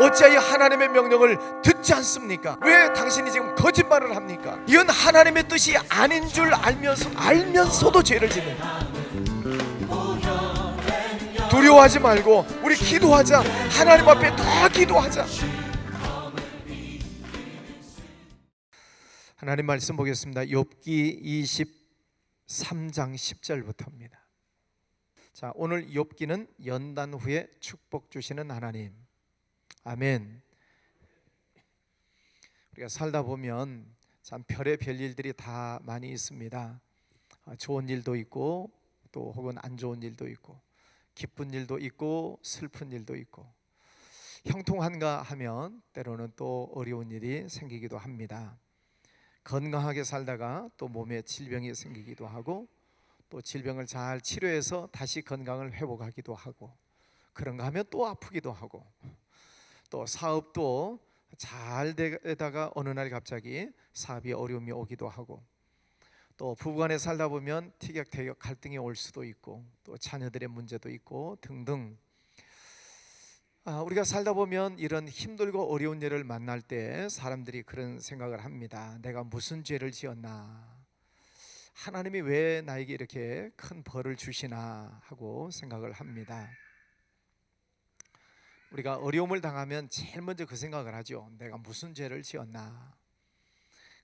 어찌하여 하나님의 명령을 듣지 않습니까? 왜 당신이 지금 거짓말을 합니까? 이건 하나님의 뜻이 아닌 줄 알면서도 죄를 짓는다. 두려워하지 말고 우리 기도하자. 하나님 앞에 더 기도하자. 하나님 말씀 보겠습니다. 욥기 23장 10절부터입니다. 자, 오늘 욥기는 연단 후에 축복 주시는 하나님. 아멘. 우리가 살다 보면 참 별의별 일들이 다 많이 있습니다. 좋은 일도 있고 또 혹은 안 좋은 일도 있고 기쁜 일도 있고 슬픈 일도 있고 형통한가 하면 때로는 또 어려운 일이 생기기도 합니다. 건강하게 살다가 또 몸에 질병이 생기기도 하고 또 질병을 잘 치료해서 다시 건강을 회복하기도 하고 그런가 하면 또 아프기도 하고 또 사업도 잘 되다가 어느 날 갑자기 사업이 어려움이 오기도 하고 또 부부간에 살다 보면 티격태격 갈등이 올 수도 있고 또 자녀들의 문제도 있고 등등. 우리가 살다 보면 이런 힘들고 어려운 일을 만날 때 사람들이 그런 생각을 합니다. 내가 무슨 죄를 지었나? 하나님이 왜 나에게 이렇게 큰 벌을 주시나 하고 생각을 합니다. 우리가 어려움을 당하면 제일 먼저 그 생각을 하죠. 내가 무슨 죄를 지었나?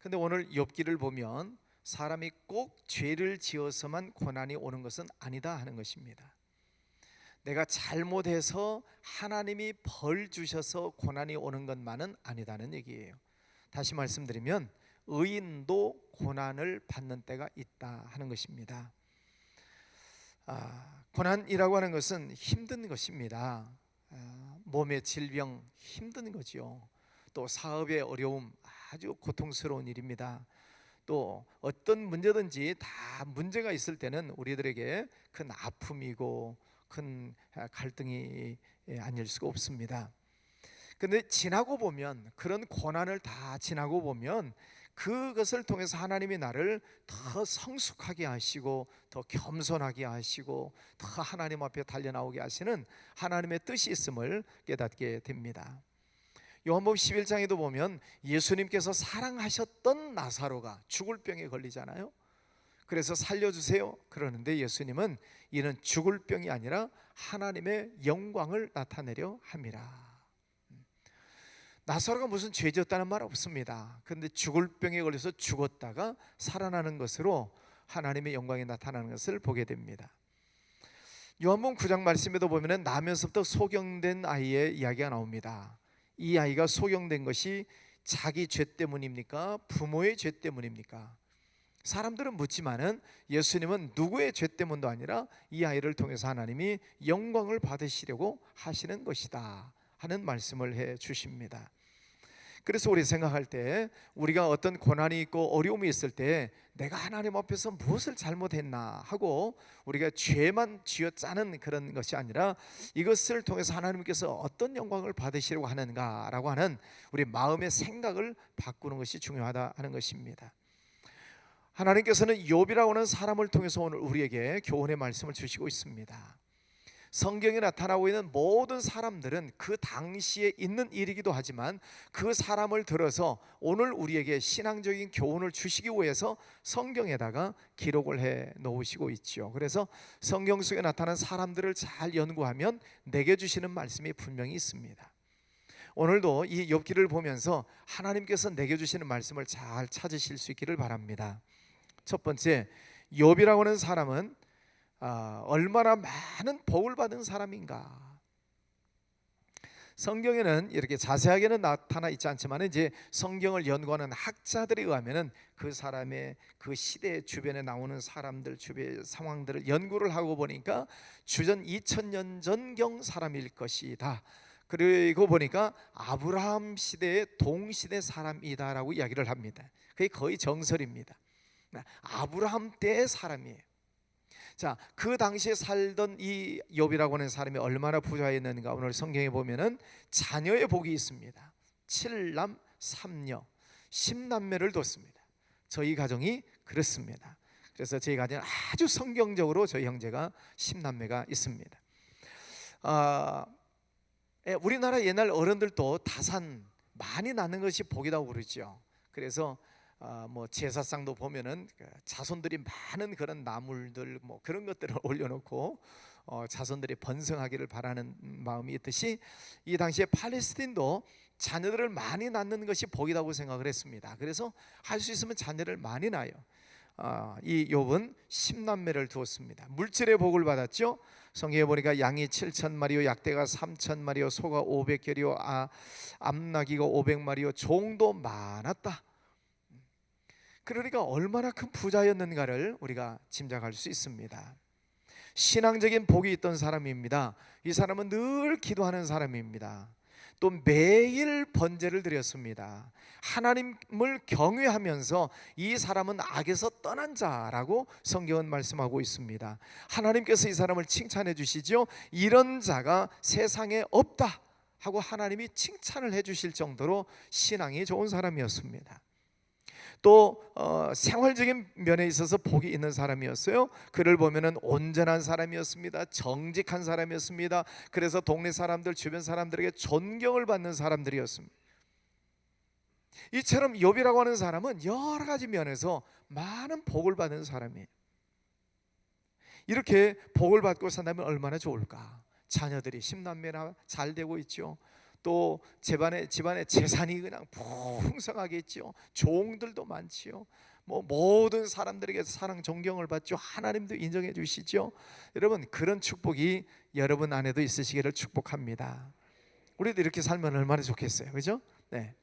근데 오늘 욥기를 보면 사람이 꼭 죄를 지어서만 고난이 오는 것은 아니다 하는 것입니다. 내가 잘못해서 하나님이 벌 주셔서 고난이 오는 것만은 아니다는 얘기예요. 다시 말씀드리면 의인도 고난을 받는 때가 있다 하는 것입니다. 고난이라고 하는 것은 힘든 것입니다. 몸의 질병 힘든 거죠. 또 사업의 어려움 아주 고통스러운 일입니다. 또 어떤 문제든지 다 문제가 있을 때는 우리들에게 큰 아픔이고 큰 갈등이 아닐 수가 없습니다. 그런데 지나고 보면 그런 고난을 다 지나고 보면 그것을 통해서 하나님이 나를 더 성숙하게 하시고 더 겸손하게 하시고 더 하나님 앞에 달려나오게 하시는 하나님의 뜻이 있음을 깨닫게 됩니다. 요한복음 11장에도 보면 예수님께서 사랑하셨던 나사로가 죽을 병에 걸리잖아요. 그래서 살려주세요 그러는데 예수님은 이는 죽을 병이 아니라 하나님의 영광을 나타내려 함이라. 나사로가 무슨 죄 지었다는 말 없습니다. 그런데 죽을 병에 걸려서 죽었다가 살아나는 것으로 하나님의 영광이 나타나는 것을 보게 됩니다. 요한복음 9장 말씀에도 보면 나면서부터 소경된 아이의 이야기가 나옵니다. 이 아이가 소경된 것이 자기 죄 때문입니까? 부모의 죄 때문입니까? 사람들은 묻지만은 예수님은 누구의 죄 때문도 아니라 이 아이를 통해서 하나님이 영광을 받으시려고 하시는 것이다 하는 말씀을 해 주십니다. 그래서 우리 생각할 때 우리가 어떤 고난이 있고 어려움이 있을 때 내가 하나님 앞에서 무엇을 잘못했나 하고 우리가 죄만 쥐어짜는 그런 것이 아니라 이것을 통해서 하나님께서 어떤 영광을 받으시려고 하는가라고 하는 우리 마음의 생각을 바꾸는 것이 중요하다 하는 것입니다. 하나님께서는 욥이라고 하는 사람을 통해서 오늘 우리에게 교훈의 말씀을 주시고 있습니다. 성경에 나타나고 있는 모든 사람들은 그 당시에 있는 일이기도 하지만 그 사람을 들어서 오늘 우리에게 신앙적인 교훈을 주시기 위해서 성경에다가 기록을 해 놓으시고 있죠. 그래서 성경 속에 나타난 사람들을 잘 연구하면 내게 주시는 말씀이 분명히 있습니다. 오늘도 이 욥기를 보면서 하나님께서 내게 주시는 말씀을 잘 찾으실 수 있기를 바랍니다. 첫 번째, 욥이라고 하는 사람은 얼마나 많은 복을 받은 사람인가. 성경에는 이렇게 자세하게는 나타나 있지 않지만 이제 성경을 연구하는 학자들에 의하면은 그 사람의 그 시대 주변에 나오는 사람들 주변의 상황들을 연구를 하고 보니까 주전 2000년 전경 사람일 것이다. 그리고 보니까 아브라함 시대의 동시대 사람이다라고 이야기를 합니다. 그게 거의 정설입니다. 아브라함 때의 사람이에요. 자, 그 당시에 살던 이 욥이라고 하는 사람이 얼마나 부자였는가. 오늘 성경에 보면은 자녀의 복이 있습니다. 7남 3녀 10남매를 뒀습니다. 저희 가정이 그렇습니다. 그래서 저희 가정은 아주 성경적으로 저희 형제가 10남매가 있습니다. 우리나라 옛날 어른들도 다산 많이 낳는 것이 복이라고 그러죠. 그래서 뭐 제사상도 보면은 자손들이 많은 그런 나물들 뭐 그런 것들을 올려놓고 자손들이 번성하기를 바라는 마음이 있듯이, 이 당시에 팔레스틴도 자녀들을 많이 낳는 것이 복이라고 생각을 했습니다. 그래서 할 수 있으면 자녀를 많이 낳아요. 이 욥은 10남매를 두었습니다. 물질의 복을 받았죠. 성경에 보니까 양이 7,000마리요, 약대가 3,000마리요, 소가 500결이요, 암나귀가 500마리요, 종도 많았다. 그러니까 얼마나 큰 부자였는가를 우리가 짐작할 수 있습니다. 신앙적인 복이 있던 사람입니다. 이 사람은 늘 기도하는 사람입니다. 또 매일 번제를 드렸습니다. 하나님을 경외하면서 이 사람은 악에서 떠난 자라고 성경은 말씀하고 있습니다. 하나님께서 이 사람을 칭찬해 주시죠. 이런 자가 세상에 없다 하고 하나님이 칭찬을 해 주실 정도로 신앙이 좋은 사람이었습니다. 또 생활적인 면에 있어서 복이 있는 사람이었어요. 그를 보면은 온전한 사람이었습니다. 정직한 사람이었습니다. 그래서 동네 사람들, 주변 사람들에게 존경을 받는 사람들이었습니다. 이처럼 욥이라고 하는 사람은 여러 가지 면에서 많은 복을 받는 사람이에요. 이렇게 복을 받고 산다면 얼마나 좋을까. 자녀들이 10남매나 잘 되고 있죠. 또 집안에 재산이 그냥 풍성하게 있죠. 종들도 많지요. 뭐 모든 사람들에게 사랑 존경을 받죠. 하나님도 인정해 주시죠. 여러분, 그런 축복이 여러분 안에도 있으시기를 축복합니다. 우리도 이렇게 살면 얼마나 좋겠어요, 그죠? 네.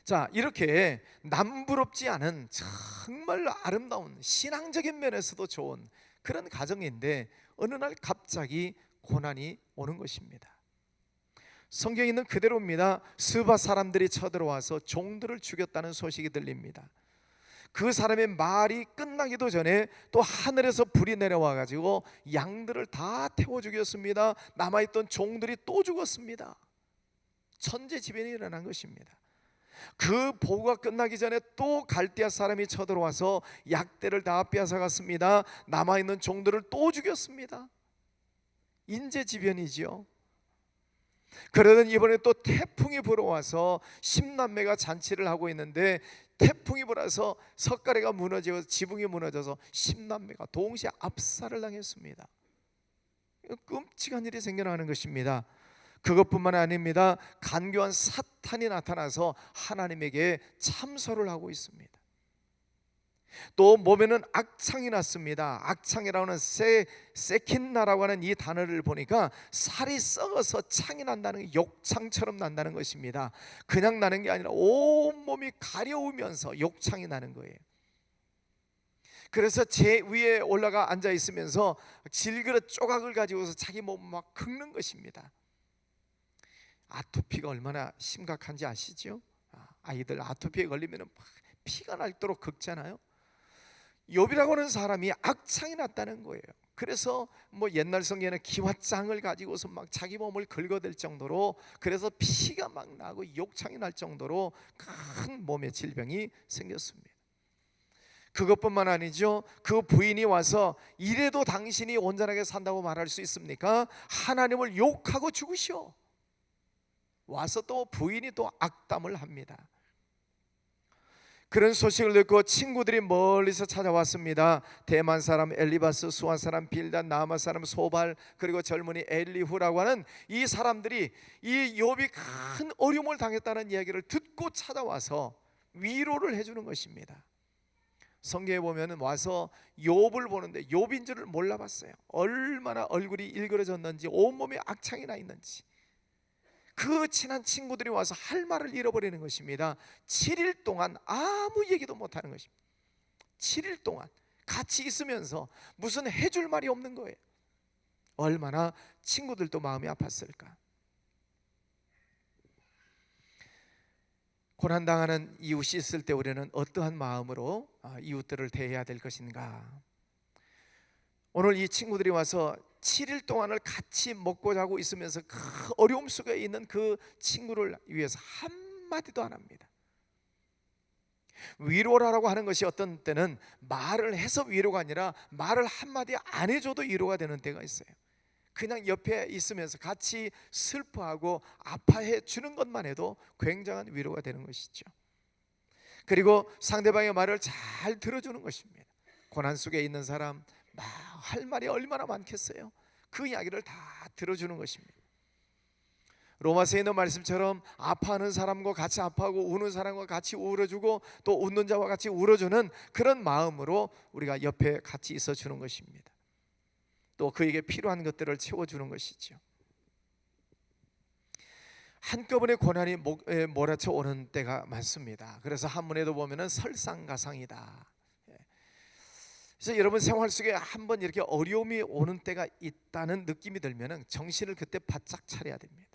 자, 이렇게 남부럽지 않은 정말로 아름다운 신앙적인 면에서도 좋은 그런 가정인데 어느 날 갑자기 고난이 오는 것입니다. 성경에 있는 그대로입니다. 스바 사람들이 쳐들어와서 종들을 죽였다는 소식이 들립니다. 그 사람의 말이 끝나기도 전에 또 하늘에서 불이 내려와 가지고 양들을 다 태워 죽였습니다. 남아있던 종들이 또 죽었습니다. 천재지변이 일어난 것입니다. 그 보고가 끝나기 전에 또 갈대아 사람이 쳐들어와서 약대를 다 빼앗아갔습니다. 남아있는 종들을 또 죽였습니다. 인재지변이지요. 그러던 이번에 또 태풍이 불어와서 10남매가 잔치를 하고 있는데 태풍이 불어서 석가래가 무너지고 지붕이 무너져서 10남매가 동시에 압살을 당했습니다. 끔찍한 일이 생겨나는 것입니다. 그것뿐만 아닙니다. 간교한 사탄이 나타나서 하나님에게 참소를 하고 있습니다. 또 몸에는 악창이 났습니다. 악창이라고 하는 세킨나라고 하는 이 단어를 보니까 살이 썩어서 창이 난다는, 욕창처럼 난다는 것입니다. 그냥 나는 게 아니라 온몸이 가려우면서 욕창이 나는 거예요. 그래서 제 위에 올라가 앉아 있으면서 질그릇 조각을 가지고서 자기 몸을 막 긁는 것입니다. 아토피가 얼마나 심각한지 아시죠? 아이들 아토피에 걸리면 막 피가 날도록 긁잖아요. 욥이라고 하는 사람이 악창이 났다는 거예요. 그래서 뭐 옛날 성경에는 기왓장을 가지고서 막 자기 몸을 긁어댈 정도로, 그래서 피가 막 나고 욕창이 날 정도로 큰 몸의 질병이 생겼습니다. 그것뿐만 아니죠. 그 부인이 와서 이래도 당신이 온전하게 산다고 말할 수 있습니까? 하나님을 욕하고 죽으시오. 와서 또 부인이 또 악담을 합니다. 그런 소식을 듣고 친구들이 멀리서 찾아왔습니다. 대만 사람 엘리바스, 수아 사람 빌단, 나아마 사람 소발, 그리고 젊은이 엘리후라고 하는 이 사람들이 이 욥이 큰 어려움을 당했다는 이야기를 듣고 찾아와서 위로를 해주는 것입니다. 성경에 보면 와서 욥을 보는데 욥인 줄을 몰라봤어요. 얼마나 얼굴이 일그러졌는지, 온몸에 악창이 나 있는지. 그 친한 친구들이 와서 할 말을 잃어버리는 것입니다. 7일 동안 아무 얘기도 못하는 것입니다. 7일 동안 같이 있으면서 무슨 해줄 말이 없는 거예요. 얼마나 친구들도 마음이 아팠을까. 고난당하는 이웃이 있을 때 우리는 어떠한 마음으로 이웃들을 대해야 될 것인가. 오늘 이 친구들이 와서 7일 동안을 같이 먹고 자고 있으면서 그 어려움 속에 있는 그 친구를 위해서 한마디도 안 합니다. 위로라고 하는 것이 어떤 때는 말을 해서 위로가 아니라 말을 한마디 안 해줘도 위로가 되는 때가 있어요. 그냥 옆에 있으면서 같이 슬퍼하고 아파해 주는 것만 해도 굉장한 위로가 되는 것이죠. 그리고 상대방의 말을 잘 들어주는 것입니다. 고난 속에 있는 사람 할 말이 얼마나 많겠어요. 그 이야기를 다 들어주는 것입니다. 로마서에 있는 말씀처럼 아파하는 사람과 같이 아파하고 우는 사람과 같이 울어주고 또 웃는 자와 같이 울어주는 그런 마음으로 우리가 옆에 같이 있어주는 것입니다. 또 그에게 필요한 것들을 채워주는 것이죠. 한꺼번에 고난이 몰아쳐 오는 때가 많습니다. 그래서 한문에도 보면은 설상가상이다. 그래서 여러분 생활 속에 한번 이렇게 어려움이 오는 때가 있다는 느낌이 들면은 정신을 그때 바짝 차려야 됩니다.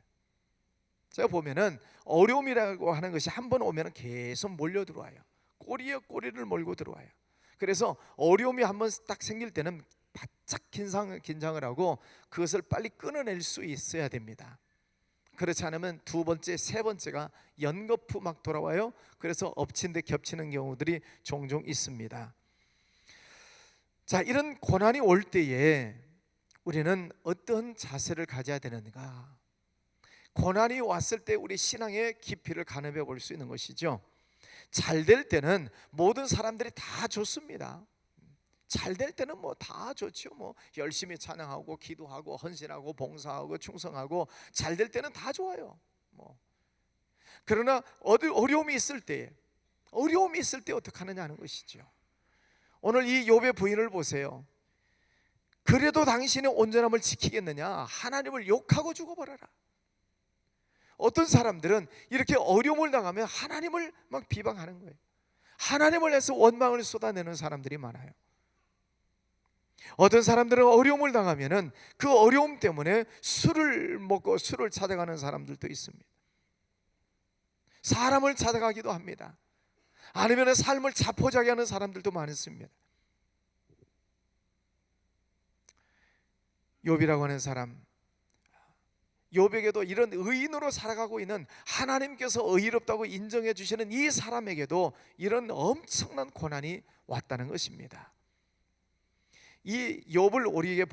제가 보면은 어려움이라고 하는 것이 한번 오면은 계속 몰려 들어와요. 꼬리에 꼬리를 몰고 들어와요. 그래서 어려움이 한번 딱 생길 때는 바짝 긴장을 하고 그것을 빨리 끊어낼 수 있어야 됩니다. 그렇지 않으면 두 번째, 세 번째가 연거푸 막 돌아와요. 그래서 엎친 데 겹치는 경우들이 종종 있습니다. 자, 이런 고난이 올 때에 우리는 어떤 자세를 가져야 되는가? 고난이 왔을 때 우리 신앙의 깊이를 가늠해 볼 수 있는 것이죠. 잘 될 때는 모든 사람들이 다 좋습니다. 잘 될 때는 뭐 다 좋죠. 뭐 열심히 찬양하고 기도하고 헌신하고 봉사하고 충성하고 잘 될 때는 다 좋아요. 그러나 어려움이 있을 때 어떻게 하느냐 하는 것이죠. 오늘 이 욥의 부인을 보세요. 그래도 당신의 온전함을 지키겠느냐? 하나님을 욕하고 죽어버려라. 어떤 사람들은 이렇게 어려움을 당하면 하나님을 막 비방하는 거예요. 하나님을 해서 원망을 쏟아내는 사람들이 많아요. 어떤 사람들은 어려움을 당하면은 그 어려움 때문에 술을 먹고 술을 찾아가는 사람들도 있습니다. 사람을 찾아가기도 합니다. 아니면 삶을 자포자기 하는 사람들도 많습니다. 욥이라고 하는 사람, 욥에게도 이런 의인으로 살아가고 있는 하나님께서 의롭다고 인정해 주시는 이 사람에게도 이런 엄청난 고난이 왔다는 것입니다. 이 욥을 우리에게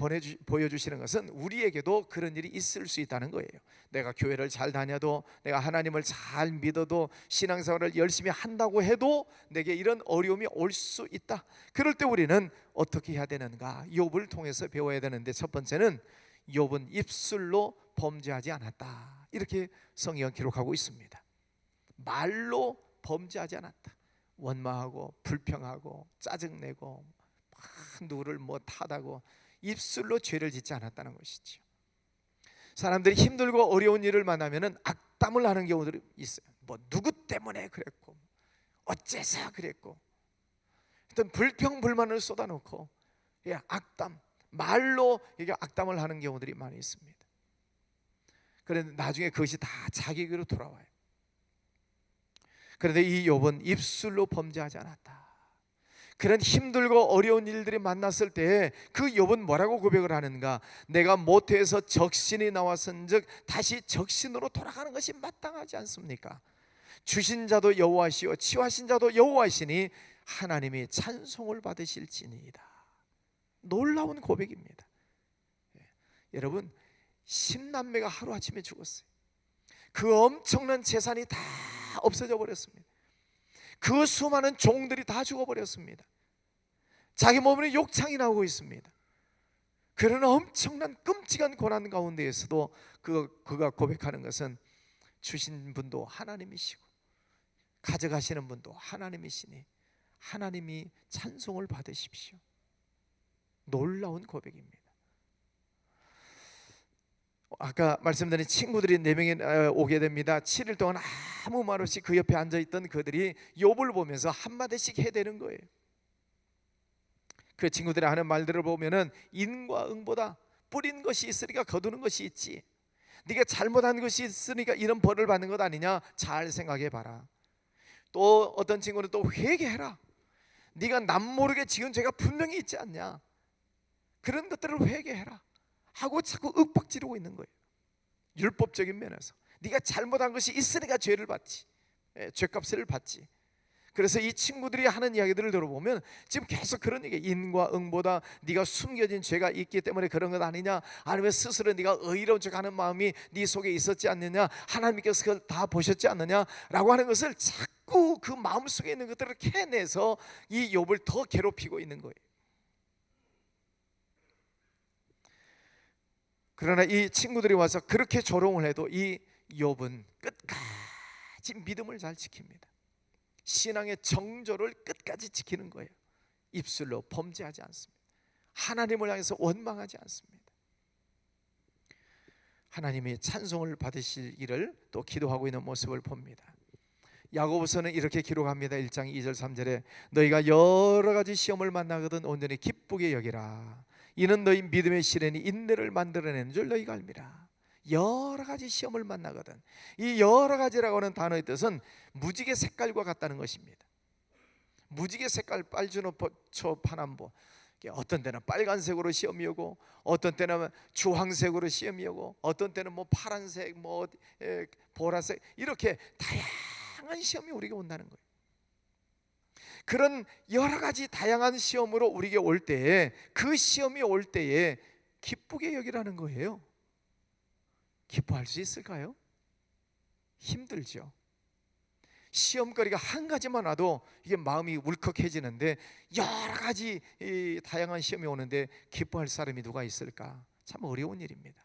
보여주시는 것은 우리에게도 그런 일이 있을 수 있다는 거예요. 내가 교회를 잘 다녀도, 내가 하나님을 잘 믿어도, 신앙생활을 열심히 한다고 해도 내게 이런 어려움이 올 수 있다. 그럴 때 우리는 어떻게 해야 되는가? 욥을 통해서 배워야 되는데, 첫 번째는 욥은 입술로 범죄하지 않았다. 이렇게 성경은 기록하고 있습니다. 말로 범죄하지 않았다. 원망하고 불평하고 짜증내고 누구를 탓하고 입술로 죄를 짓지 않았다는 것이죠. 사람들이 힘들고 어려운 일을 만나면 악담을 하는 경우들이 있어요. 누구 때문에 그랬고, 어째서 그랬고, 어떤 불평 불만을 쏟아놓고 악담, 말로 이게 악담을 하는 경우들이 많이 있습니다. 그런데 나중에 그것이 다 자기에게로 돌아와요. 그런데 이 욥은 입술로 범죄하지 않았다. 그런 힘들고 어려운 일들이 만났을 때 그 욥은 뭐라고 고백을 하는가? 내가 모태에서 적신이 나왔은즉 다시 적신으로 돌아가는 것이 마땅하지 않습니까? 주신 자도 여호와시오 치유하신 자도 여호와시니 하나님이 찬송을 받으실지니이다. 놀라운 고백입니다. 여러분, 10남매가 하루아침에 죽었어요. 그 엄청난 재산이 다 없어져 버렸습니다. 그 수많은 종들이 다 죽어버렸습니다. 자기 몸에 욕창이 나오고 있습니다. 그런 엄청난 끔찍한 고난 가운데에서도 그가 고백하는 것은 주신 분도 하나님이시고 가져가시는 분도 하나님이시니 하나님이 찬송을 받으십시오. 놀라운 고백입니다. 아까 말씀드린 친구들이 4명이 오게 됩니다. 7일 동안 아무 말 없이 그 옆에 앉아있던 그들이 욥을 보면서 한마디씩 해대는 거예요. 그 친구들이 하는 말들을 보면은 인과 응보다 뿌린 것이 있으니까 거두는 것이 있지, 네가 잘못한 것이 있으니까 이런 벌을 받는 것 아니냐, 잘 생각해 봐라. 또 어떤 친구는 또 회개해라. 네가 남모르게 지은 죄가 분명히 있지 않냐, 그런 것들을 회개해라 하고 자꾸 윽박지르고 있는 거예요. 율법적인 면에서 네가 잘못한 것이 있으니까 죄를 받지, 죄값을 받지. 그래서 이 친구들이 하는 이야기들을 들어보면 지금 계속 그런 얘기, 인과 응보다 네가 숨겨진 죄가 있기 때문에 그런 것 아니냐, 아니면 스스로 네가 의로운 척하는 마음이 네 속에 있었지 않느냐, 하나님께서 그걸 다 보셨지 않느냐라고 하는 것을 자꾸 그 마음속에 있는 것들을 캐내서 이 욥을 더 괴롭히고 있는 거예요. 그러나 이 친구들이 와서 그렇게 조롱을 해도 이 욥은 끝까지 믿음을 잘 지킵니다. 신앙의 정조를 끝까지 지키는 거예요. 입술로 범죄하지 않습니다. 하나님을 향해서 원망하지 않습니다. 하나님이 찬송을 받으실 일을 또 기도하고 있는 모습을 봅니다. 야고보서는 이렇게 기록합니다. 1장 2절 3절에 너희가 여러 가지 시험을 만나거든 온전히 기쁘게 여기라. 이는 너희 믿음의 시련이 인내를 만들어내는 줄 너희가 알미라. 여러 가지 시험을 만나거든. 이 여러 가지라고 하는 단어의 뜻은 무지개 색깔과 같다는 것입니다. 무지개 색깔, 빨주노초 파남보, 어떤 때는 빨간색으로 시험이 오고, 어떤 때는 주황색으로 시험이 오고, 어떤 때는 뭐 파란색, 뭐 보라색, 이렇게 다양한 시험이 우리에게 온다는 거예요. 그런 여러 가지 다양한 시험으로 우리에게 올 때에, 그 시험이 올 때에 기쁘게 여기라는 거예요. 기뻐할 수 있을까요? 힘들죠. 시험거리가 한 가지만 와도 이게 마음이 울컥해지는데, 여러 가지 다양한 시험이 오는데 기뻐할 사람이 누가 있을까? 참 어려운 일입니다.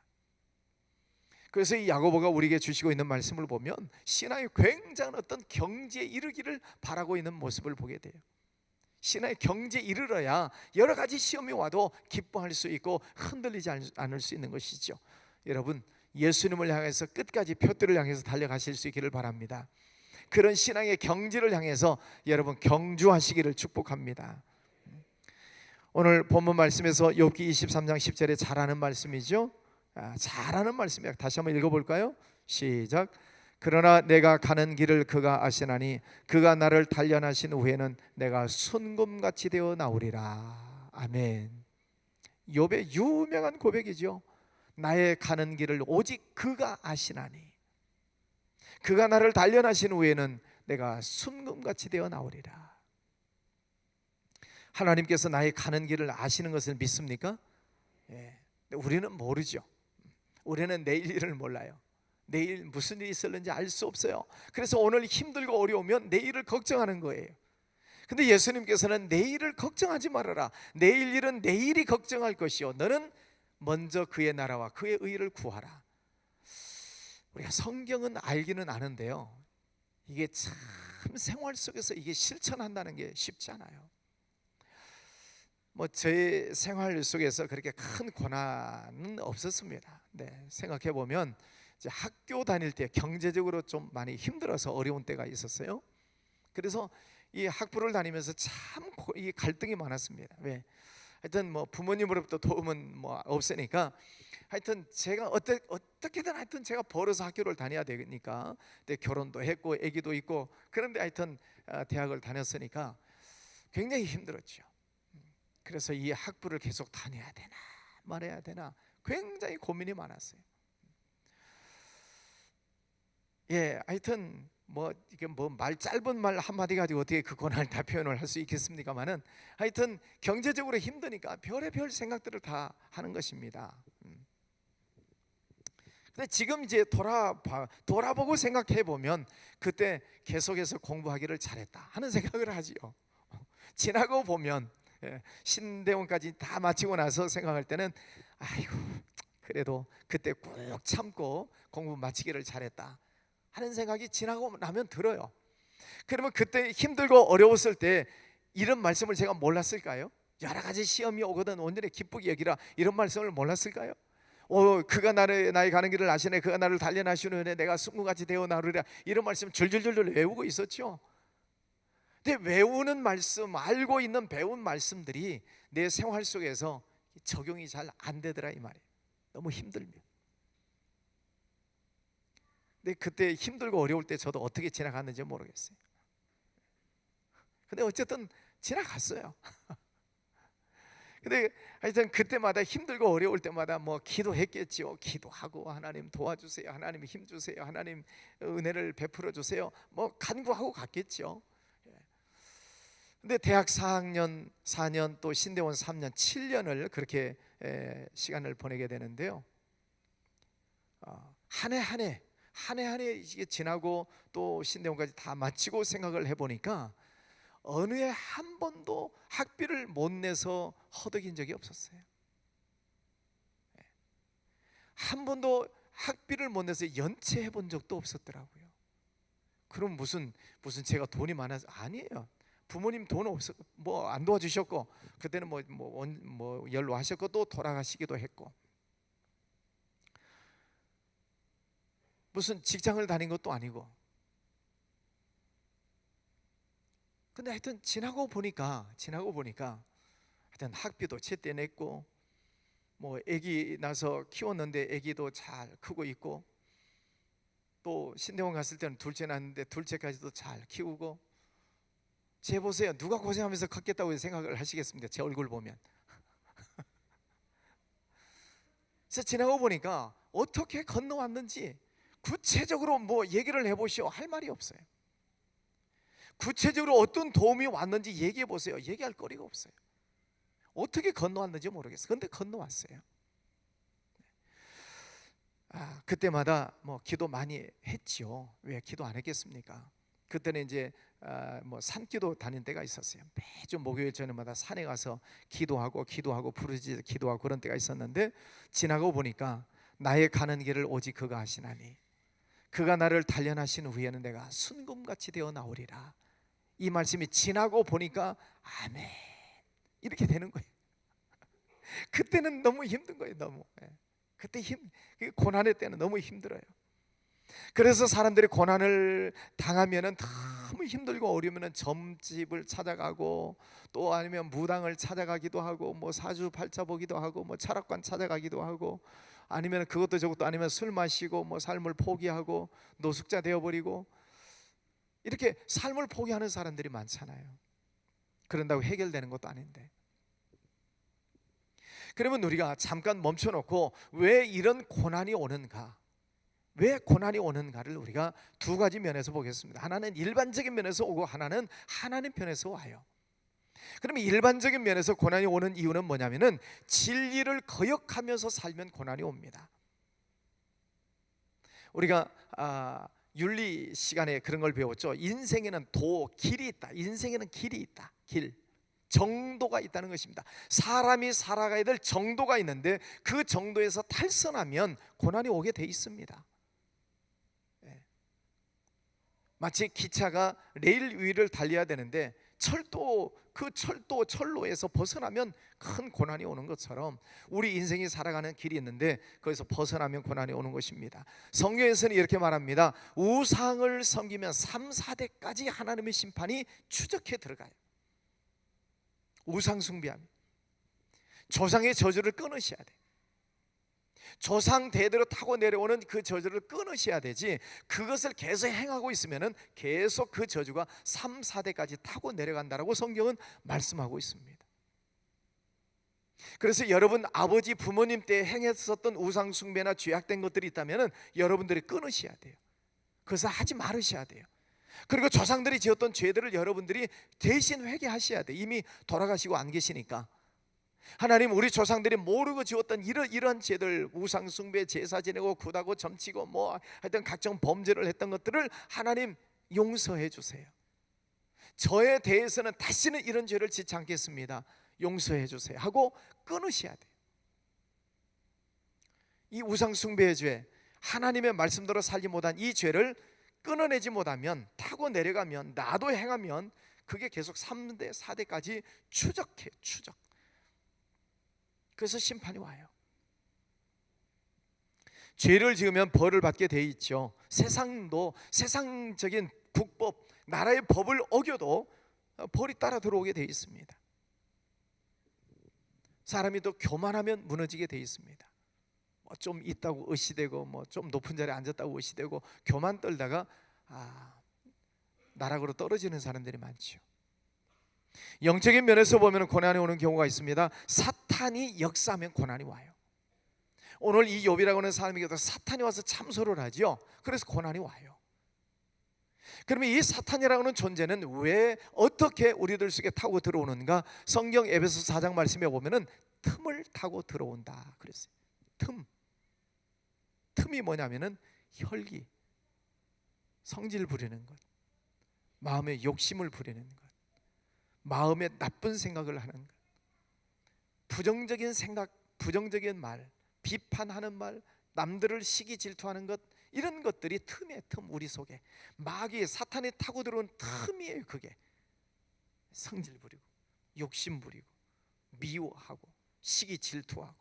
그래서 이 야고보가 우리에게 주시고 있는 말씀을 보면 신앙의 굉장한 어떤 경지에 이르기를 바라고 있는 모습을 보게 돼요. 신앙의 경지에 이르러야 여러 가지 시험이 와도 기뻐할 수 있고 흔들리지 않을 수 있는 것이죠. 여러분, 예수님을 향해서 끝까지 표대를 향해서 달려가실 수 있기를 바랍니다. 그런 신앙의 경지를 향해서 여러분 경주하시기를 축복합니다. 오늘 본문 말씀에서 욥기 23장 10절에 잘하는 말씀이죠. 잘하는 말씀이에요. 다시 한번 읽어볼까요? 시작. 그러나 내가 가는 길을 그가 아시나니 그가 나를 단련하신 후에는 내가 순금같이 되어 나오리라. 아멘. 욥의 유명한 고백이죠. 나의 가는 길을 오직 그가 아시나니 그가 나를 단련하신 후에는 내가 순금같이 되어 나오리라. 하나님께서 나의 가는 길을 아시는 것을 믿습니까? 예. 우리는 모르죠. 우리는 내일 일을 몰라요. 내일 무슨 일이 있을는지 알 수 없어요. 그래서 오늘 힘들고 어려우면 내일을 걱정하는 거예요. 근데 예수님께서는 내일을 걱정하지 말아라. 내일 일은 내일이 걱정할 것이요 너는 먼저 그의 나라와 그의 의를 구하라. 우리가 성경은 알기는 아는데요, 이게 참 생활 속에서 이게 실천한다는 게 쉽지 않아요. 뭐 제 생활 속에서 그렇게 큰 고난은 없었습니다. 네, 생각해 보면 이제 학교 다닐 때 경제적으로 좀 많이 힘들어서 어려운 때가 있었어요. 그래서 이 학부를 다니면서 참 이 갈등이 많았습니다. 왜? 하여튼 뭐 부모님으로부터 도움은 뭐 없으니까 하여튼 제가 어떻게든 하여튼 제가 벌어서 학교를 다녀야 되니까, 근데 결혼도 했고 아기도 있고, 그런데 하여튼 대학을 다녔으니까 굉장히 힘들었죠. 그래서 이 학부를 계속 다녀야 되나 말아야 되나 굉장히 고민이 많았어요. 예, 하여튼 뭐 이게 뭐 말 짧은 말 한마디 가지고 어떻게 그 고난을 다 표현을 할 수 있겠습니까만은, 하여튼 경제적으로 힘드니까 별의별 생각들을 다 하는 것입니다. 근데 지금 이제 돌아보고 생각해 보면 그때 계속해서 공부하기를 잘했다 하는 생각을 하지요. 지나고 보면 신대원까지 다 마치고 나서 생각할 때는 아이고 그래도 그때 꾹 참고 공부 마치기를 잘했다 하는 생각이 지나고 나면 들어요. 그러면 그때 힘들고 어려웠을 때 이런 말씀을 제가 몰랐을까요? 여러 가지 시험이 오거든 온전히 기쁘게 여기라, 이런 말씀을 몰랐을까요? 그가 나의 가는 길을 아시네, 그가 나를 단련하시는 내가 순금같이 되어 나오리라, 이런 말씀 줄줄줄 외우고 있었죠. 근데 외우는 말씀, 알고 있는 배운 말씀들이 내 생활 속에서 적용이 잘 안 되더라 이 말이에요. 너무 힘들면. 근데 그때 힘들고 어려울 때 저도 어떻게 지나갔는지 모르겠어요. 근데 어쨌든 지나갔어요. 근데 하여튼 그때마다 힘들고 어려울 때마다 뭐 기도했겠죠. 기도하고 하나님 도와주세요, 하나님 힘주세요, 하나님 은혜를 베풀어 주세요, 뭐 간구하고 갔겠죠. 근데 대학 4학년 4년 또 신대원 3년 7년을 그렇게 시간을 보내게 되는데요. 한 해 한 해 이게 지나고 또 신대원까지 다 마치고 생각을 해보니까 어느 해 한 번도 학비를 못 내서 허덕인 적이 없었어요. 한 번도 학비를 못 내서 연체해 본 적도 없었더라고요. 그럼 무슨 제가 돈이 많아서? 아니에요. 부모님 돈 없어 뭐 안 도와주셨고, 그때는 뭐 연로하셨고 또 돌아가시기도 했고, 무슨 직장을 다닌 것도 아니고. 근데 하여튼 지나고 보니까 하여튼 학비도 제때 냈고, 뭐 아기 나서 키웠는데 아기도 잘 크고 있고, 또 신대원 갔을 때는 둘째 낳았는데 둘째까지도 잘 키우고. 제 보세요. 누가 고생하면서 컸겠다고 생각을 하시겠습니까? 제 얼굴 보면. 그래서 지나고 보니까 어떻게 건너왔는지 구체적으로 뭐 얘기를 해보시오 할 말이 없어요. 구체적으로 어떤 도움이 왔는지 얘기해 보세요. 얘기할 거리가 없어요. 어떻게 건너왔는지 모르겠어요. 근데 건너왔어요. 그때마다 뭐 기도 많이 했죠. 왜 기도 안 했겠습니까? 그때는 이제 뭐 산기도 다닌 때가 있었어요. 매주 목요일 저녁마다 산에 가서 기도하고 부르짖어 기도하고 그런 때가 있었는데, 지나고 보니까 나의 가는 길을 오직 그가 하시나니 그가 나를 단련하신 후에는 내가 순금같이 되어 나오리라. 이 말씀이 지나고 보니까 아멘 이렇게 되는 거예요. 그때는 너무 힘든 거예요. 너무. 그때 고난의 때는 너무 힘들어요. 그래서 사람들이 고난을 당하면은 너무 힘들고 어려우면은 점집을 찾아가고, 또 아니면 무당을 찾아가기도 하고, 뭐 사주팔자 보기도 하고, 뭐 철학관 찾아가기도 하고, 아니면 그것도 저것도 아니면 술 마시고 뭐 삶을 포기하고 노숙자 되어버리고, 이렇게 삶을 포기하는 사람들이 많잖아요. 그런다고 해결되는 것도 아닌데. 그러면 우리가 잠깐 멈춰놓고 왜 이런 고난이 오는가, 왜 고난이 오는가를 우리가 두 가지 면에서 보겠습니다. 하나는 일반적인 면에서 오고, 하나는 하나님 편에서 와요. 그러면 일반적인 면에서 고난이 오는 이유는 뭐냐면은 진리를 거역하면서 살면 고난이 옵니다. 우리가 윤리 시간에 그런 걸 배웠죠. 인생에는 길이 있다. 인생에는 길이 있다. 정도가 있다는 것입니다. 사람이 살아가야 될 정도가 있는데 그 정도에서 탈선하면 고난이 오게 돼 있습니다. 마치 기차가 레일 위를 달려야 되는데 철로에서 벗어나면 큰 고난이 오는 것처럼 우리 인생이 살아가는 길이 있는데 거기서 벗어나면 고난이 오는 것입니다. 성경에서는 이렇게 말합니다. 우상을 섬기면 3, 4대까지 하나님의 심판이 추적해 들어가요. 우상 숭배하면 조상의 저주를 끊으셔야 돼. 조상 대대로 타고 내려오는 그 저주를 끊으셔야 되지, 그것을 계속 행하고 있으면 계속 그 저주가 3, 4대까지 타고 내려간다라고 성경은 말씀하고 있습니다. 그래서 여러분 아버지 부모님 때 행했었던 우상 숭배나 죄악된 것들이 있다면 여러분들이 끊으셔야 돼요. 그것을 하지 말으셔야 돼요. 그리고 조상들이 지었던 죄들을 여러분들이 대신 회개하셔야 돼요. 이미 돌아가시고 안 계시니까. 하나님, 우리 조상들이 모르고 지었던 이런 죄들, 우상 숭배, 제사 지내고 굿하고 점치고 뭐 하여튼 각종 범죄를 했던 것들을 하나님 용서해 주세요. 저에 대해서는 다시는 이런 죄를 짓지 않겠습니다. 용서해 주세요 하고 끊으셔야 돼요. 이 우상 숭배의 죄, 하나님의 말씀대로 살지 못한 이 죄를 끊어내지 못하면, 타고 내려가면, 나도 행하면 그게 계속 3대, 4대까지 추적. 그래서 심판이 와요. 죄를 지으면 벌을 받게 돼 있죠. 세상도 세상적인 국법, 나라의 법을 어겨도 벌이 따라 들어오게 돼 있습니다. 사람이 또 교만하면 무너지게 돼 있습니다. 뭐 좀 있다고 의시되고, 뭐 좀 높은 자리에 앉았다고 의시되고, 교만 떨다가 나락으로 떨어지는 사람들이 많죠. 영적인 면에서 보면 고난이 오는 경우가 있습니다. 사탄이 역사하면 고난이 와요. 오늘 이 욥이라고 하는 사람에게도 사탄이 와서 참소를 하죠. 그래서 고난이 와요. 그러면 이 사탄이라는 존재는 왜 어떻게 우리들 속에 타고 들어오는가? 성경 에베소 4장 말씀에 보면은 틈을 타고 들어온다 그랬어요. 틈이 뭐냐면은 혈기, 성질 부리는 것, 마음의 욕심을 부리는 것, 마음에 나쁜 생각을 하는 것, 부정적인 생각, 부정적인 말, 비판하는 말, 남들을 시기 질투하는 것, 이런 것들이 틈의 틈, 우리 속에 마귀 사탄이 타고 들어온 틈이에요. 그게 성질 부리고 욕심 부리고 미워하고 시기 질투하고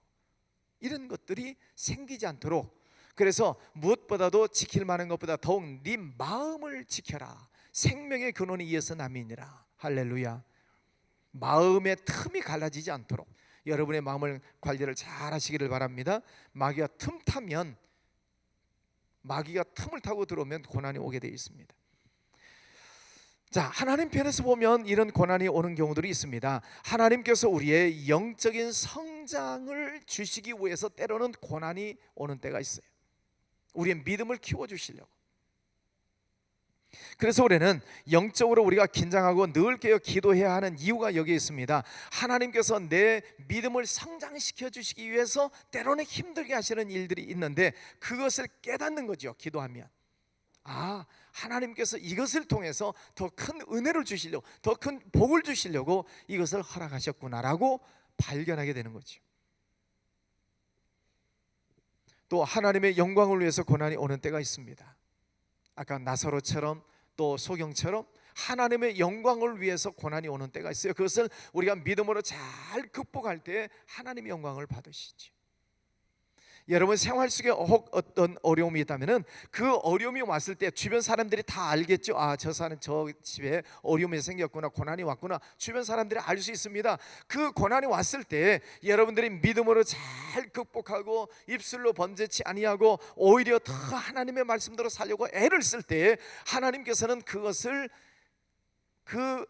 이런 것들이 생기지 않도록, 그래서 무엇보다도 지킬 만한 것보다 더욱 네 마음을 지켜라. 생명의 근원이 이어서 남이니라. 할렐루야. 마음의 틈이 갈라지지 않도록 여러분의 마음을 관리를 잘 하시기를 바랍니다. 마귀가 틈을 타고 들어오면 고난이 오게 되어 있습니다. 자, 하나님 편에서 보면 이런 고난이 오는 경우들이 있습니다. 하나님께서 우리의 영적인 성장을 주시기 위해서 때로는 고난이 오는 때가 있어요. 우리의 믿음을 키워주시려고. 그래서 우리는 영적으로 우리가 긴장하고 늘 깨어 기도해야 하는 이유가 여기에 있습니다. 하나님께서 내 믿음을 성장시켜 주시기 위해서 때로는 힘들게 하시는 일들이 있는데 그것을 깨닫는 거죠. 기도하면 하나님께서 이것을 통해서 더 큰 은혜를 주시려고, 더 큰 복을 주시려고 이것을 허락하셨구나라고 발견하게 되는 거죠. 또 하나님의 영광을 위해서 고난이 오는 때가 있습니다. 아까 나사로처럼 또 소경처럼 하나님의 영광을 위해서 고난이 오는 때가 있어요. 그것을 우리가 믿음으로 잘 극복할 때 하나님의 영광을 받으시죠. 여러분 생활 속에 혹 어떤 어려움이 있다면 그 어려움이 왔을 때 주변 사람들이 다 알겠죠. 저 사람 저 집에 어려움이 생겼구나, 고난이 왔구나. 주변 사람들이 알 수 있습니다. 그 고난이 왔을 때 여러분들이 믿음으로 잘 극복하고 입술로 번제치 아니하고 오히려 더 하나님의 말씀대로 살려고 애를 쓸 때 하나님께서는 그것을 그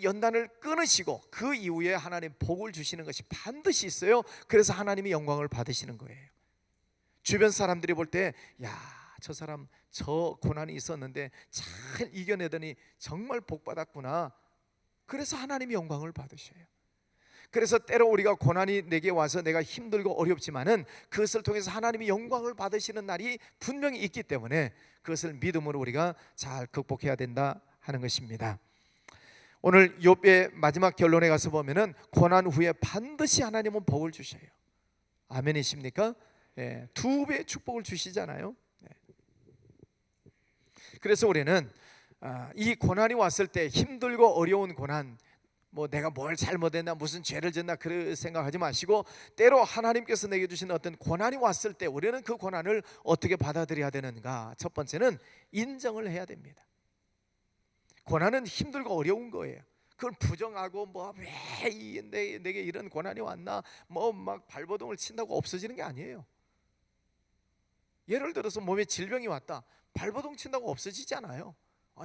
연단을 끊으시고 그 이후에 하나님 복을 주시는 것이 반드시 있어요. 그래서 하나님이 영광을 받으시는 거예요. 주변 사람들이 볼 때 저 사람 저 고난이 있었는데 잘 이겨내더니 정말 복 받았구나. 그래서 하나님이 영광을 받으셔요. 그래서 때로 우리가 고난이 내게 와서 내가 힘들고 어렵지만은 그것을 통해서 하나님이 영광을 받으시는 날이 분명히 있기 때문에 그것을 믿음으로 우리가 잘 극복해야 된다 하는 것입니다. 오늘 욥의 마지막 결론에 가서 보면은 고난 후에 반드시 하나님은 복을 주셔요. 아멘이십니까? 2배의 축복을 주시잖아요. 그래서 우리는 이 고난이 왔을 때 힘들고 어려운 고난, 내가 뭘 잘못했나 무슨 죄를 졌나 그런 생각하지 마시고 때로 하나님께서 내게 주시는 어떤 고난이 왔을 때 우리는 그 고난을 어떻게 받아들여야 되는가? 첫 번째는 인정을 해야 됩니다. 고난은 힘들고 어려운 거예요. 그걸 부정하고 왜 내게 이런 고난이 왔나 막 발버둥을 친다고 없어지는 게 아니에요. 예를 들어서 몸에 질병이 왔다, 발버둥 친다고 없어지지 않아요.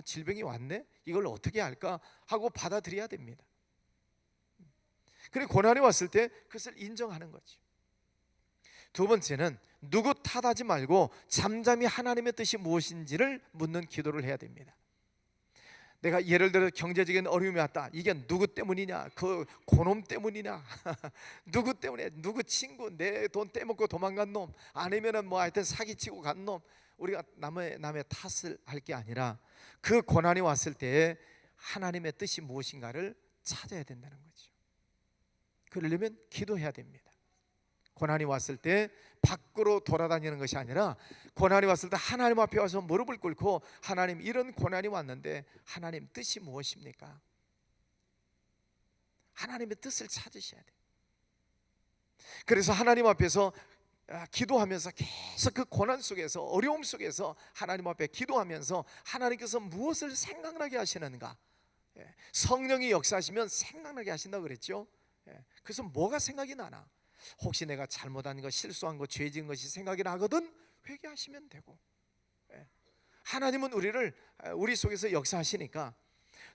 질병이 왔네? 이걸 어떻게 할까 하고 받아들여야 됩니다. 그리고 고난이 왔을 때 그것을 인정하는 거죠. 두 번째는 누구 탓하지 말고 잠잠히 하나님의 뜻이 무엇인지를 묻는 기도를 해야 됩니다. 내가 예를 들어 경제적인 어려움이 왔다. 이게 누구 때문이냐? 그 고놈 때문이냐? 누구 때문에? 누구 친구 내 돈 떼먹고 도망간 놈, 아니면은 하여튼 사기치고 간 놈. 우리가 남의 탓을 할 게 아니라 그 고난이 왔을 때 하나님의 뜻이 무엇인가를 찾아야 된다는 거죠. 그러려면 기도해야 됩니다. 고난이 왔을 때 밖으로 돌아다니는 것이 아니라 고난이 왔을 때 하나님 앞에 와서 무릎을 꿇고 하나님, 이런 고난이 왔는데 하나님 뜻이 무엇입니까? 하나님의 뜻을 찾으셔야 돼요. 그래서 하나님 앞에서 기도하면서 계속 그 고난 속에서 어려움 속에서 하나님 앞에 기도하면서 하나님께서 무엇을 생각나게 하시는가? 성령이 역사하시면 생각나게 하신다고 그랬죠. 그래서 뭐가 생각이 나나? 혹시 내가 잘못한 것, 실수한 것, 죄 지은 것이 생각이 나거든 회개하시면 되고, 하나님은 우리 속에서 역사하시니까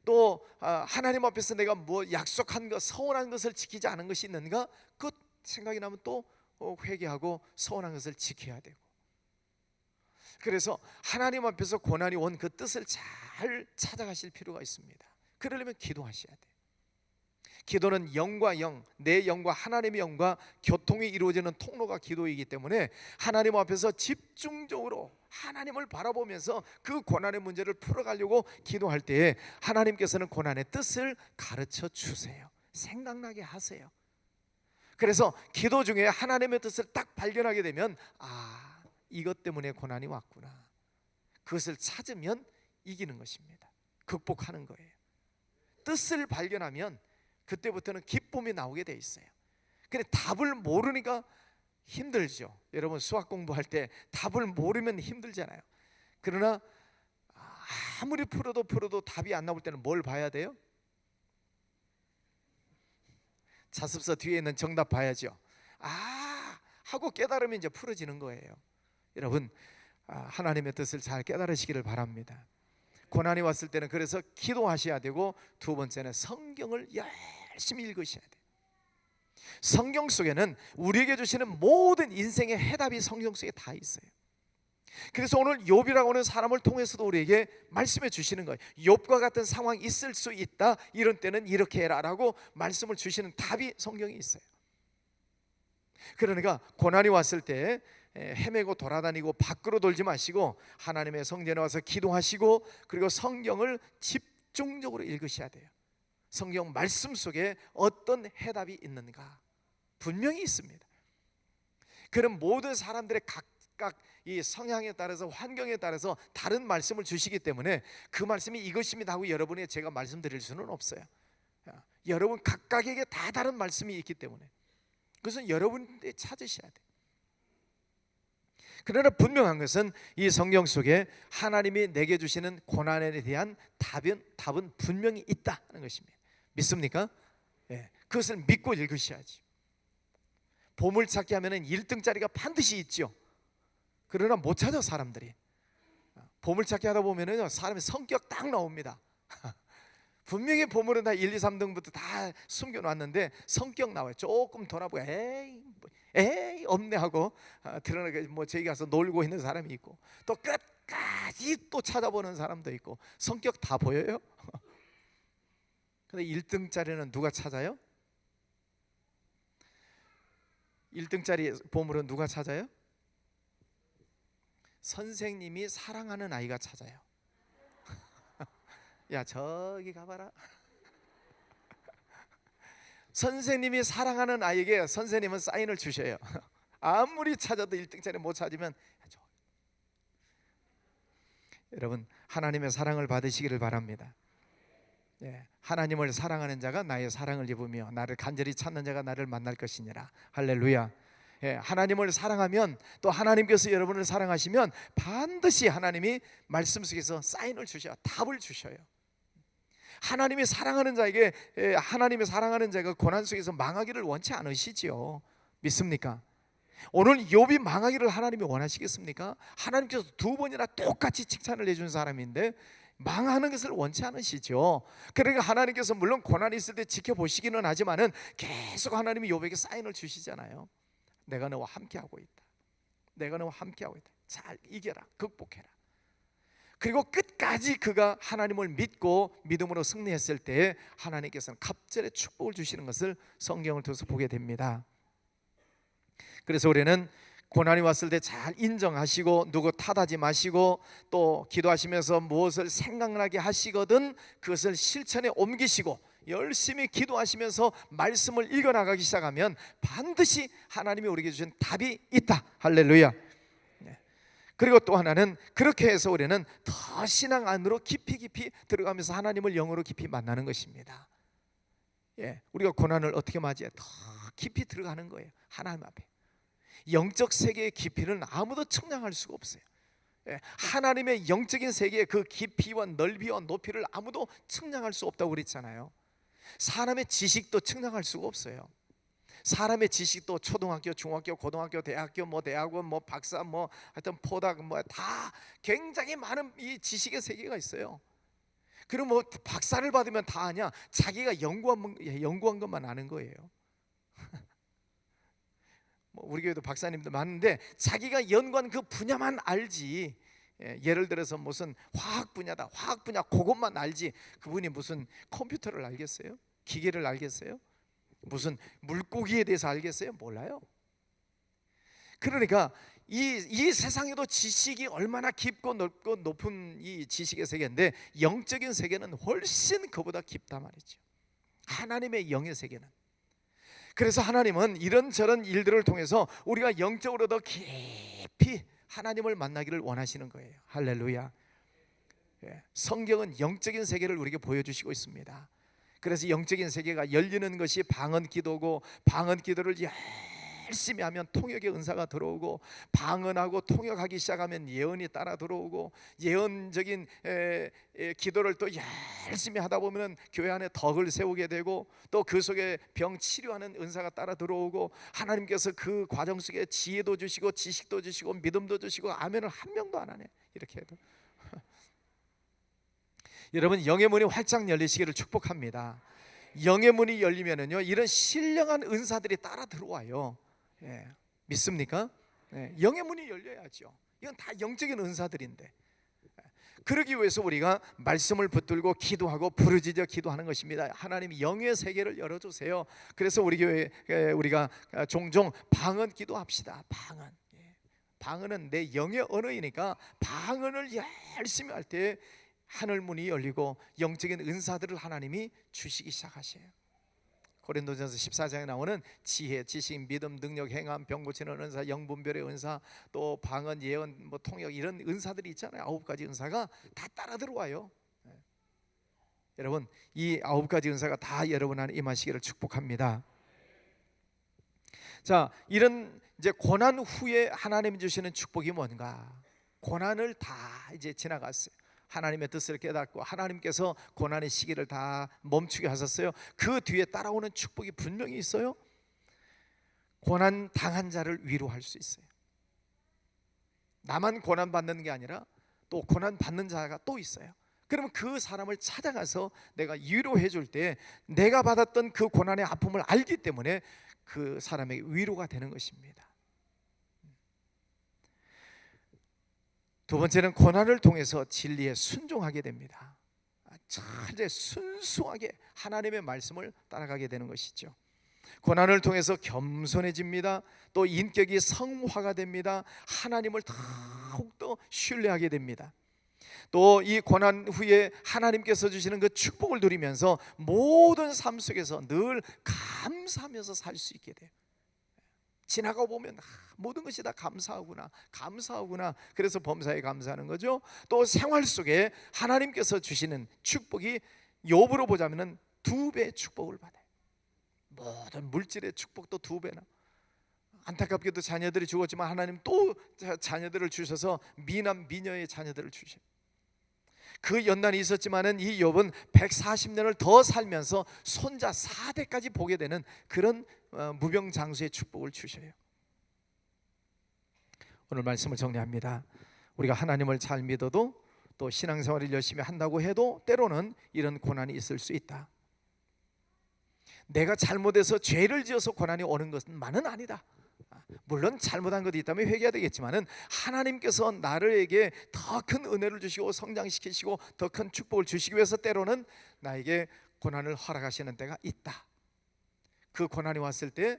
또 하나님 앞에서 내가 약속한 것, 서운한 것을 지키지 않은 것이 있는가? 그 생각이 나면 또 회개하고 서운한 것을 지켜야 되고, 그래서 하나님 앞에서 고난이 온 그 뜻을 잘 찾아가실 필요가 있습니다. 그러려면 기도하셔야 돼요. 기도는 영과 영, 내 영과 하나님의 영과 교통이 이루어지는 통로가 기도이기 때문에 하나님 앞에서 집중적으로 하나님을 바라보면서 그 고난의 문제를 풀어가려고 기도할 때에 하나님께서는 고난의 뜻을 가르쳐 주세요. 생각나게 하세요. 그래서 기도 중에 하나님의 뜻을 딱 발견하게 되면 이것 때문에 고난이 왔구나. 그것을 찾으면 이기는 것입니다. 극복하는 거예요. 뜻을 발견하면 그때부터는 기쁨이 나오게 돼 있어요. 근데 답을 모르니까 힘들죠. 여러분 수학 공부할 때 답을 모르면 힘들잖아요. 그러나 아무리 풀어도 답이 안 나올 때는 뭘 봐야 돼요? 자습서 뒤에 있는 정답 봐야죠. 하고 깨달으면 이제 풀어지는 거예요. 여러분 하나님의 뜻을 잘 깨달으시기를 바랍니다. 고난이 왔을 때는 그래서 기도하셔야 되고, 두 번째는 성경을 열심히 읽으셔야 돼요. 성경 속에는 우리에게 주시는 모든 인생의 해답이 성경 속에 다 있어요. 그래서 오늘 욥이라고 하는 사람을 통해서도 우리에게 말씀해 주시는 거예요. 욥과 같은 상황이 있을 수 있다, 이런 때는 이렇게 해라 라고 말씀을 주시는 답이 성경에 있어요. 그러니까 고난이 왔을 때 헤매고 돌아다니고 밖으로 돌지 마시고 하나님의 성전에 와서 기도하시고, 그리고 성경을 집중적으로 읽으셔야 돼요. 성경 말씀 속에 어떤 해답이 있는가 분명히 있습니다. 그럼 모든 사람들의 각각 이 성향에 따라서 환경에 따라서 다른 말씀을 주시기 때문에 그 말씀이 이것입니다 하고 여러분이 제가 말씀드릴 수는 없어요. 여러분 각각에게 다 다른 말씀이 있기 때문에 그것은 여러분이 찾으셔야 돼요. 그러나 분명한 것은 이 성경 속에 하나님이 내게 주시는 고난에 대한 답은 분명히 있다는 것입니다. 믿습니까? 그것을 믿고 읽으셔야지. 보물찾기 하면은 1등짜리가 반드시 있죠. 그러나 못 찾아 사람들이. 보물찾기 하다 보면은 사람의 성격 딱 나옵니다. 분명히 보물은 다 1, 2, 3등부터 다 숨겨놨는데 성격 나와요. 조금 돌아보고 에이 없네 하고 드러나게 저기 가서 놀고 있는 사람이 있고, 또 끝까지 또 찾아보는 사람도 있고, 성격 다 보여요. 근데 1등짜리는 누가 찾아요? 1등짜리 보물은 누가 찾아요? 선생님이 사랑하는 아이가 찾아요. 야 저기 가봐라. 선생님이 사랑하는 아이에게 선생님은 사인을 주셔요. 아무리 찾아도 1등짜리 못 찾으면. 여러분 하나님의 사랑을 받으시기를 바랍니다. 하나님을 사랑하는 자가 나의 사랑을 입으며 나를 간절히 찾는 자가 나를 만날 것이니라. 할렐루야. 하나님을 사랑하면, 또 하나님께서 여러분을 사랑하시면 반드시 하나님이 말씀 속에서 사인을 주셔요. 답을 주셔요. 하나님이 사랑하는 자에게, 하나님이 사랑하는 자가 고난 속에서 망하기를 원치 않으시지요. 믿습니까? 오늘 욥이 망하기를 하나님이 원하시겠습니까? 하나님께서 두 번이나 똑같이 칭찬을 해준 사람인데 망하는 것을 원치 않으시죠. 그러니까 하나님께서 물론 고난이 있을 때 지켜보시기는 하지만은 계속 하나님이 욥에게 사인을 주시잖아요. 내가 너와 함께하고 있다. 내가 너와 함께하고 있다. 잘 이겨라. 극복해라. 그리고 끝까지 그가 하나님을 믿고 믿음으로 승리했을 때 하나님께서는 갑절의 축복을 주시는 것을 성경을 통해서 보게 됩니다. 그래서 우리는 고난이 왔을 때 잘 인정하시고 누구 탓하지 마시고, 또 기도하시면서 무엇을 생각나게 하시거든 그것을 실천에 옮기시고 열심히 기도하시면서 말씀을 읽어나가기 시작하면 반드시 하나님이 우리에게 주신 답이 있다. 할렐루야. 그리고 또 하나는 그렇게 해서 우리는 더 신앙 안으로 깊이 들어가면서 하나님을 영으로 깊이 만나는 것입니다. 우리가 고난을 어떻게 맞이해? 더 깊이 들어가는 거예요. 하나님 앞에. 영적 세계의 깊이는 아무도 측량할 수가 없어요. 하나님의 영적인 세계의 그 깊이와 넓이와 높이를 아무도 측량할 수 없다고 그랬잖아요. 사람의 지식도 측량할 수가 없어요. 사람의 지식도 초등학교, 중학교, 고등학교, 대학교, 대학원, 박사, 하여튼 포닥, 다 굉장히 많은 이 지식의 세계가 있어요. 그럼 박사를 받으면 다 아냐? 자기가 연구한 것만 아는 거예요. 우리 교회도 박사님도 많은데 자기가 연구한 그 분야만 알지 예를 들어서 무슨 화학 분야다, 화학 분야 그것만 알지 그분이 무슨 컴퓨터를 알겠어요? 기계를 알겠어요? 무슨 물고기에 대해서 알겠어요? 몰라요. 그러니까 이 세상에도 지식이 얼마나 깊고 넓고 높은 이 지식의 세계인데 영적인 세계는 훨씬 그보다 깊다 말이죠. 하나님의 영의 세계는. 그래서 하나님은 이런저런 일들을 통해서 우리가 영적으로 더 깊이 하나님을 만나기를 원하시는 거예요. 할렐루야. 성경은 영적인 세계를 우리에게 보여주시고 있습니다. 그래서 영적인 세계가 열리는 것이 방언 기도고, 방언 기도를 열심히 하면 통역의 은사가 들어오고, 방언하고 통역하기 시작하면 예언이 따라 들어오고, 예언적인 기도를 또 열심히 하다 보면 교회 안에 덕을 세우게 되고, 또 그 속에 병 치료하는 은사가 따라 들어오고, 하나님께서 그 과정 속에 지혜도 주시고 지식도 주시고 믿음도 주시고, 아멘을 한 명도 안 하네 이렇게 해도. 여러분, 영의 문이 활짝 열리시기를 축복합니다. 영의 문이 열리면은요, 이런 신령한 은사들이 따라 들어와요. 믿습니까? 영의 문이 열려야죠. 이건 다 영적인 은사들인데, 그러기 위해서 우리가 말씀을 붙들고 기도하고 부르짖어 기도하는 것입니다. 하나님 영의 세계를 열어주세요. 그래서 우리 교회에 우리가 종종 방언 기도합시다. 방언은 내 영의 언어이니까 방언을 열심히 할 때 하늘 문이 열리고 영적인 은사들을 하나님이 주시기 시작하셔요. 고린도전서 14장에 나오는 지혜, 지식, 믿음, 능력, 행함, 병 고치는 은사, 영분별의 은사, 또 방언, 예언, 통역, 이런 은사들이 있잖아요. 9가지 은사가 다 따라 들어와요. 여러분, 이 9가지 은사가 다 여러분 안에 임하시기를 축복합니다. 자, 이런 이제 고난 후에 하나님 주시는 축복이 뭔가? 고난을 다 이제 지나갔어요. 하나님의 뜻을 깨닫고 하나님께서 고난의 시기를 다 멈추게 하셨어요. 그 뒤에 따라오는 축복이 분명히 있어요. 고난 당한 자를 위로할 수 있어요. 나만 고난 받는 게 아니라 또 고난 받는 자가 또 있어요. 그러면 그 사람을 찾아가서 내가 위로해 줄 때 내가 받았던 그 고난의 아픔을 알기 때문에 그 사람에게 위로가 되는 것입니다. 두 번째는 고난을 통해서 진리에 순종하게 됩니다. 철저히 순수하게 하나님의 말씀을 따라가게 되는 것이죠. 고난을 통해서 겸손해집니다. 또 인격이 성화가 됩니다. 하나님을 더욱더 신뢰하게 됩니다. 또 이 고난 후에 하나님께서 주시는 그 축복을 누리면서 모든 삶 속에서 늘 감사하면서 살 수 있게 돼요. 지나가 보면 모든 것이 다 감사하구나. 그래서 범사에 감사하는 거죠. 또 생활 속에 하나님께서 주시는 축복이 욥으로 보자면 2배의 축복을 받아요. 모든 물질의 축복도 2배나. 안타깝게도 자녀들이 죽었지만 하나님 또 자녀들을 주셔서 미남 미녀의 자녀들을 주셔요. 그 연단이 있었지만은 이 욥은 140년을 더 살면서 손자 4대까지 보게 되는 그런 무병장수의 축복을 주셔요. 오늘 말씀을 정리합니다. 우리가 하나님을 잘 믿어도 또 신앙생활을 열심히 한다고 해도 때로는 이런 고난이 있을 수 있다. 내가 잘못해서 죄를 지어서 고난이 오는 것만은 아니다. 물론 잘못한 것이 있다면 회개해야 되겠지만은 하나님께서 나에게 더 큰 은혜를 주시고 성장시키시고 더 큰 축복을 주시기 위해서 때로는 나에게 고난을 허락하시는 때가 있다. 그 고난이 왔을 때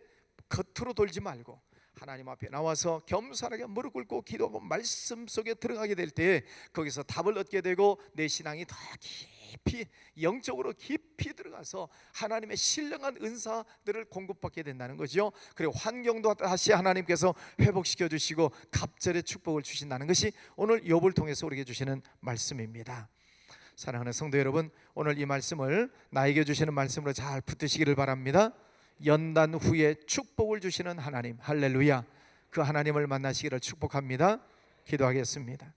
겉으로 돌지 말고 하나님 앞에 나와서 겸손하게 무릎 꿇고 기도하고 말씀 속에 들어가게 될 때 거기서 답을 얻게 되고 내 신앙이 더 깊이 영적으로 깊이 들어가서 하나님의 신령한 은사들을 공급받게 된다는 거죠. 그리고 환경도 다시 하나님께서 회복시켜 주시고 갑절의 축복을 주신다는 것이 오늘 욥을 통해서 우리에게 주시는 말씀입니다. 사랑하는 성도 여러분, 오늘 이 말씀을 나에게 주시는 말씀으로 잘 붙드시기를 바랍니다. 연단 후에 축복을 주시는 하나님, 할렐루야. 그 하나님을 만나시기를 축복합니다. 기도하겠습니다.